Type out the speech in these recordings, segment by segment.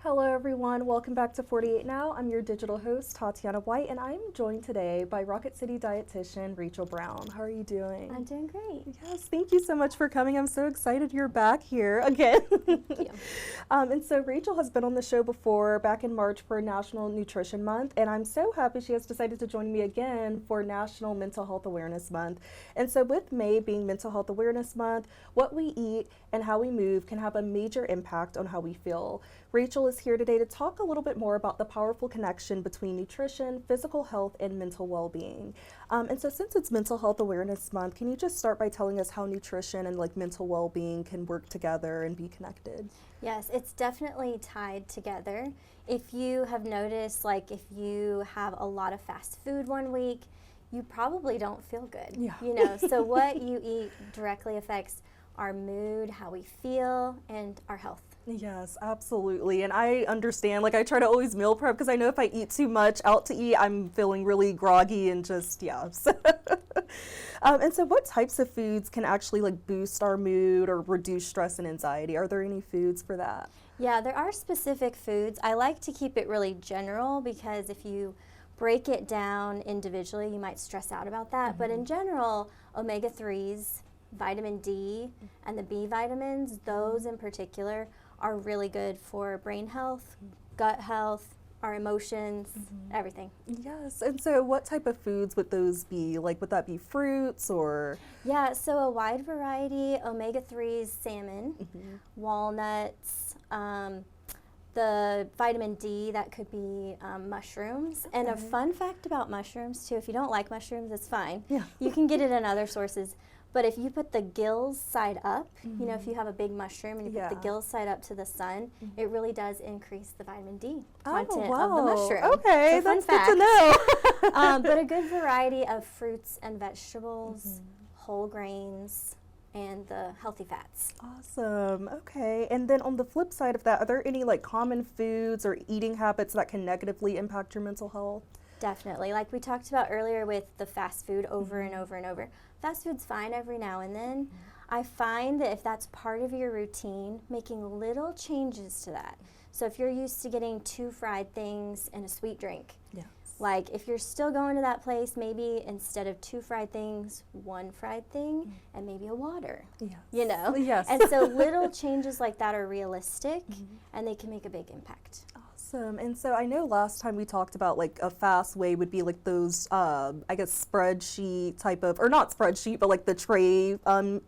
Hello everyone, welcome back to 48 Now. I'm your digital host, Tatiana White, and I'm joined today by Rocket City Dietitian Rachel Brown. How are you doing? I'm doing great. Yes, thank you so much for coming. I'm so excited you're back here again. Thank you. And so Rachel has been on the show before, back in March for National Nutrition Month, and I'm so happy she has decided to join me again for National Mental Health Awareness Month. And so with May being Mental Health Awareness Month, what we eat and how we move can have a major impact on how we feel. Rachel is here today to talk a little bit more about the powerful connection between nutrition, physical health, and mental well-being. And so since it's Mental Health Awareness Month, can you just start by telling us how nutrition and mental well-being can work together and be connected? Yes, it's definitely tied together. If you have noticed, if you have a lot of fast food one week, you probably don't feel good. Yeah. So what you eat directly affects our mood, how we feel, and our health. Yes, absolutely. And I understand, I try to always meal prep because I know if I eat too much out to eat, I'm feeling really groggy and just, yeah. And so what types of foods can actually boost our mood or reduce stress and anxiety? Are there any foods for that? Yeah, there are specific foods. I like to keep it really general because if you break it down individually, you might stress out about that. Mm-hmm. But in general, omega-3s, vitamin D, and the B vitamins, those in particular, are really good for brain health, gut health, our emotions, everything. Yes, and so what type of foods would those be? Would that be fruits or? Yeah, so a wide variety, omega-3s, salmon, walnuts, the vitamin D, that could be mushrooms. Okay. And a fun fact about mushrooms too, if you don't like mushrooms, it's fine. Yeah. You can get it in other sources. But if you put the gills side up, if you have a big mushroom and you put the gills side up to the sun, it really does increase the vitamin D content of the mushroom. Okay, so that's good to know. But a good variety of fruits and vegetables, whole grains, and the healthy fats. Awesome. Okay. And then on the flip side of that, are there any common foods or eating habits that can negatively impact your mental health? Definitely. Like we talked about earlier with the fast food over and over and over. Fast food's fine every now and then. I find that if that's part of your routine, making little changes to that. So if you're used to getting 2 fried things and a sweet drink, if you're still going to that place, maybe instead of 2 fried things, 1 fried thing and maybe a water. Yes. Yes. And so little changes like that are realistic and they can make a big impact. Awesome. And so I know last time we talked about a fast way would be those spreadsheet type of, or not spreadsheet, but the tray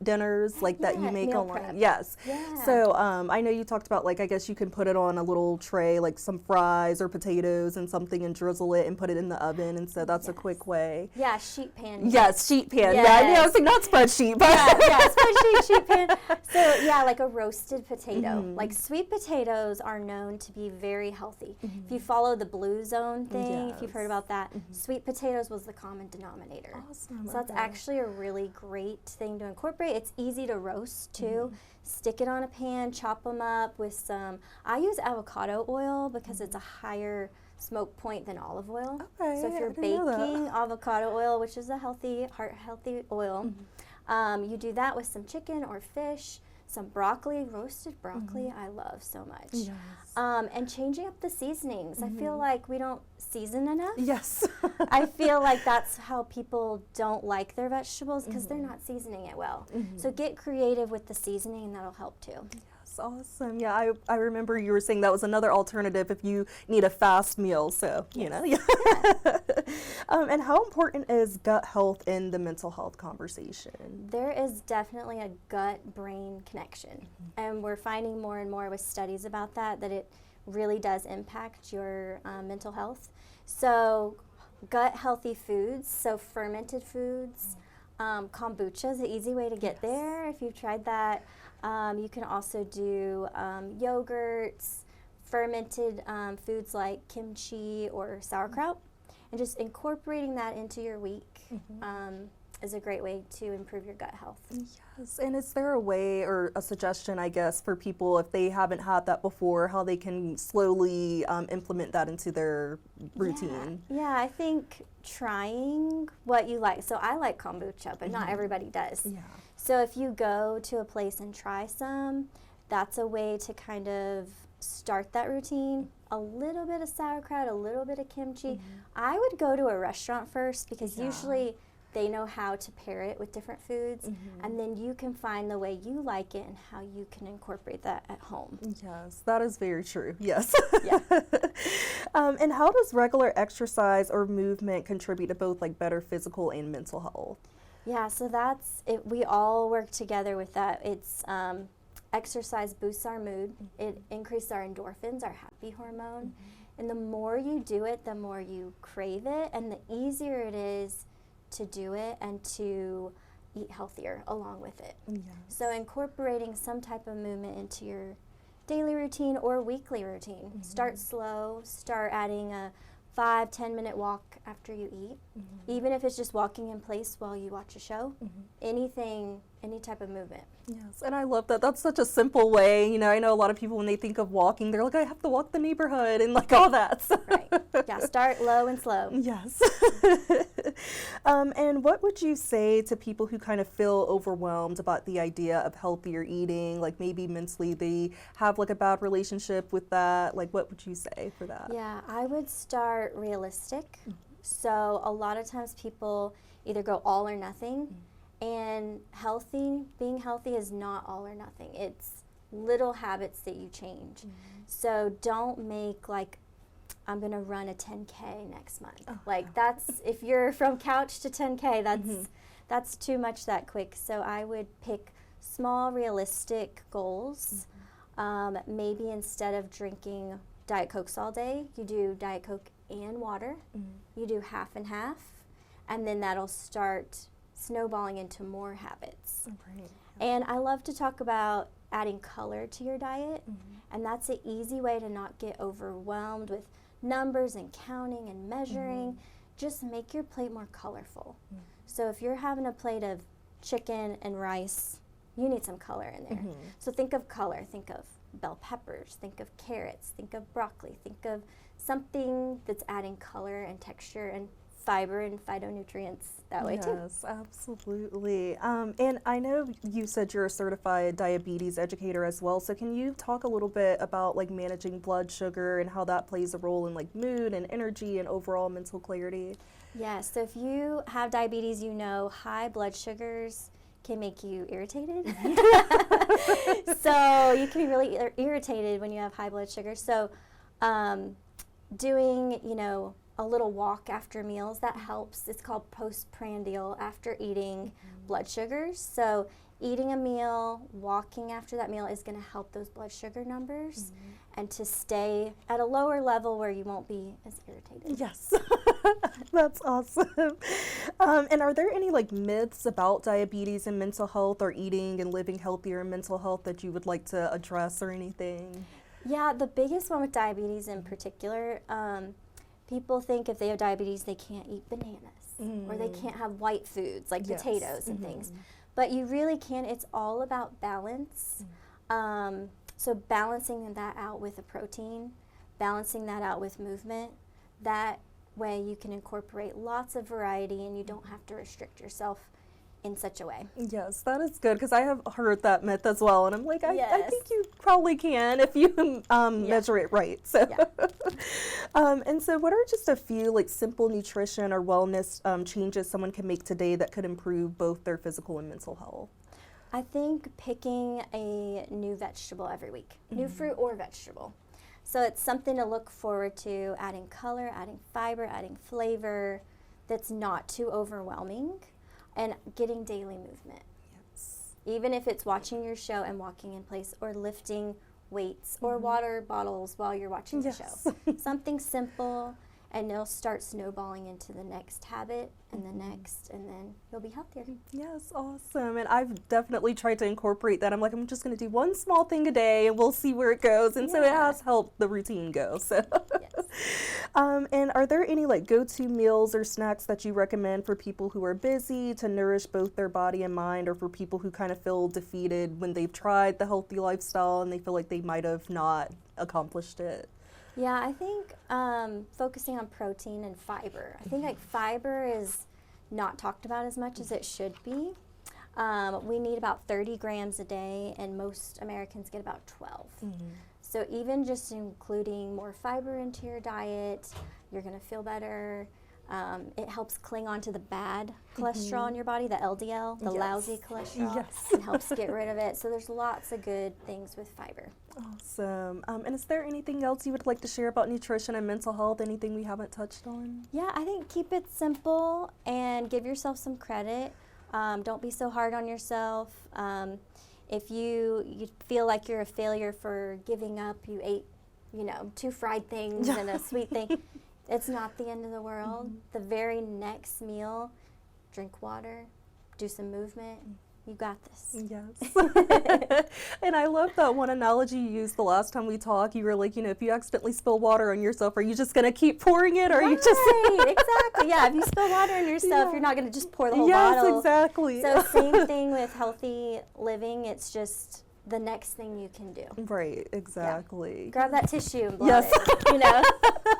dinners that you make meal online. prep. Yes. Yeah. So I know you talked about I guess you can put it on a little tray some fries or potatoes and something and drizzle it and put it in the oven, and so that's a quick way. Yeah, sheet pan. Yes, sheet pan. Yes. Yeah, I know, I was like not spreadsheet, but spreadsheet, sheet pan. So yeah, like a roasted potato. Sweet potatoes are known to be very healthy. If you follow the blue zone thing, if you've heard about that, sweet potatoes was the common denominator. Awesome. So that's actually a really great thing to incorporate. It's easy to roast too. Stick it on a pan, chop them up with some, I use avocado oil because it's a higher smoke point than olive oil. Okay, so if you're baking avocado oil, which is a heart-healthy oil, you do that with some chicken or fish. Some broccoli, roasted broccoli, I love so much. Yes. And changing up the seasonings. I feel like we don't season enough. Yes. I feel like that's how people don't like their vegetables because they're not seasoning it well. So get creative with the seasoning and that'll help too. Yes, awesome. Yeah, I remember you were saying that was another alternative if you need a fast meal, so, you know. Yeah. And how important is gut health in the mental health conversation? There is definitely a gut-brain connection, and we're finding more and more with studies about that it really does impact your mental health. So gut-healthy foods, so fermented foods, kombucha is an easy way to get there if you've tried that. You can also do yogurts, fermented foods like kimchi or sauerkraut. And just incorporating that into your week is a great way to improve your gut health. Yes, and is there a way or a suggestion, I guess, for people if they haven't had that before, how they can slowly implement that into their routine? Yeah, I think trying what you like. So I like kombucha, but not everybody does. Yeah. So if you go to a place and try some, that's a way to kind of start that routine, a little bit of sauerkraut, a little bit of kimchi, I would go to a restaurant first, because usually they know how to pair it with different foods, and then you can find the way you like it and how you can incorporate that at home. Yes, that is very true. Yes. Yeah. And how does regular exercise or movement contribute to both like better physical and mental health? Yeah, so that's it. We all work together with that. It's exercise boosts our mood. It increases our endorphins, our happy hormone. And the more you do it, the more you crave it, and the easier it is to do it and to eat healthier along with it. Yes. So incorporating some type of movement into your daily routine or weekly routine. Start slow, start adding a 5-10 minute walk after you eat, even if it's just walking in place while you watch a show. Anything, any type of movement. Yes, and I love that. That's such a simple way. You know, I know a lot of people, when they think of walking, they're like, I have to walk the neighborhood and like all that. So. Right. Yeah, start low and slow. Yes. And what would you say to people who kind of feel overwhelmed about the idea of healthier eating? Like maybe mentally they have like a bad relationship with that. Like what would you say for that? Yeah, I would start realistic. So a lot of times people either go all or nothing, and being healthy is not all or nothing. It's little habits that you change. So don't make like, I'm gonna run a 10K next month. That's, if you're from couch to 10K, that's too much that quick. So I would pick small, realistic goals. Maybe instead of drinking Diet Cokes all day, you do Diet Coke and water. You do half and half, and then that'll start snowballing into more habits. And I love to talk about adding color to your diet, and that's an easy way to not get overwhelmed with numbers and counting and measuring. Just make your plate more colorful. So if you're having a plate of chicken and rice, you need some color in there. So think of color, think of bell peppers, think of carrots, think of broccoli, think of something that's adding color and texture and fiber and phytonutrients that way too. Yes, absolutely. And I know you said you're a certified diabetes educator as well, so can you talk a little bit about like managing blood sugar and how that plays a role in like mood and energy and overall mental clarity? Yes, so if you have diabetes, you know high blood sugars can make you irritated. So you can be really irritated when you have high blood sugar. So doing, a little walk after meals, that helps. It's called postprandial, after eating blood sugars. So eating a meal, walking after that meal is going to help those blood sugar numbers and to stay at a lower level where you won't be as irritated. Yes. That's awesome. And are there any like myths about diabetes and mental health, or eating and living healthier and mental health, that you would like to address or anything? Yeah, the biggest one with diabetes in particular, people think if they have diabetes they can't eat bananas or they can't have white foods like potatoes and things. But you really can. It's all about balance. So balancing that out with a protein, balancing that out with movement, that way you can incorporate lots of variety and you don't have to restrict yourself in such a way. Yes, that is good, because I have heard that myth as well, and I'm like, I think you probably can if you measure it right. So, and so what are just a few like simple nutrition or wellness changes someone can make today that could improve both their physical and mental health? I think picking a new vegetable every week, new fruit or vegetable. So it's something to look forward to, adding color, adding fiber, adding flavor that's not too overwhelming, and getting daily movement. Yes. Even if it's watching your show and walking in place, or lifting weights or water bottles while you're watching the show. Something simple, and it'll start snowballing into the next habit and the next, and then you'll be healthier. Yes, awesome. And I've definitely tried to incorporate that. I'm like, I'm just going to do one small thing a day and we'll see where it goes. And so it has helped the routine go. So, and are there any like go-to meals or snacks that you recommend for people who are busy to nourish both their body and mind, or for people who kind of feel defeated when they've tried the healthy lifestyle and they feel like they might have not accomplished it? Yeah, I think focusing on protein and fiber. I think like fiber is not talked about as much as it should be. We need about 30 grams a day, and most Americans get about 12. So even just including more fiber into your diet, you're going to feel better. It helps cling on to the bad cholesterol in your body, the LDL, the lousy cholesterol. Yes. It helps get rid of it. So there's lots of good things with fiber. Awesome. And is there anything else you would like to share about nutrition and mental health? Anything we haven't touched on? Yeah, I think keep it simple and give yourself some credit. Don't be so hard on yourself. If you feel like you're a failure for giving up, you ate, 2 fried things and a sweet thing, it's not the end of the world. The very next meal, drink water, do some movement. You got this. Yes. And I love that one analogy you used the last time we talked. You were like, if you accidentally spill water on yourself, are you just going to keep pouring it? Or are you just... Exactly. Yeah, if you spill water on yourself, you're not going to just pour the whole bottle. Yes, exactly. So same thing with healthy living. It's just the next thing you can do. Right, exactly. Yeah. Grab that tissue and blow yes. it,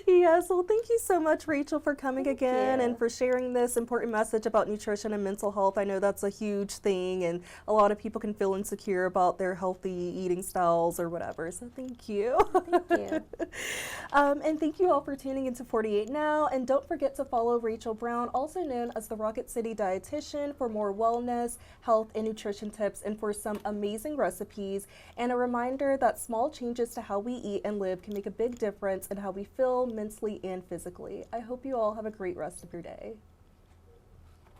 Yes, well, thank you so much, Rachel, for coming again you. and for sharing this important message about nutrition and mental health. I know that's a huge thing, and a lot of people can feel insecure about their healthy eating styles or whatever, so thank you. Thank you. And thank you all for tuning into 48 Now, and don't forget to follow Rachel Brown, also known as the Rocket City Dietitian, for more wellness, health, and nutrition tips, and for some amazing recipes, and a reminder that small changes to how we eat and live can make a big difference in how we feel mentally and physically. I hope you all have a great rest of your day.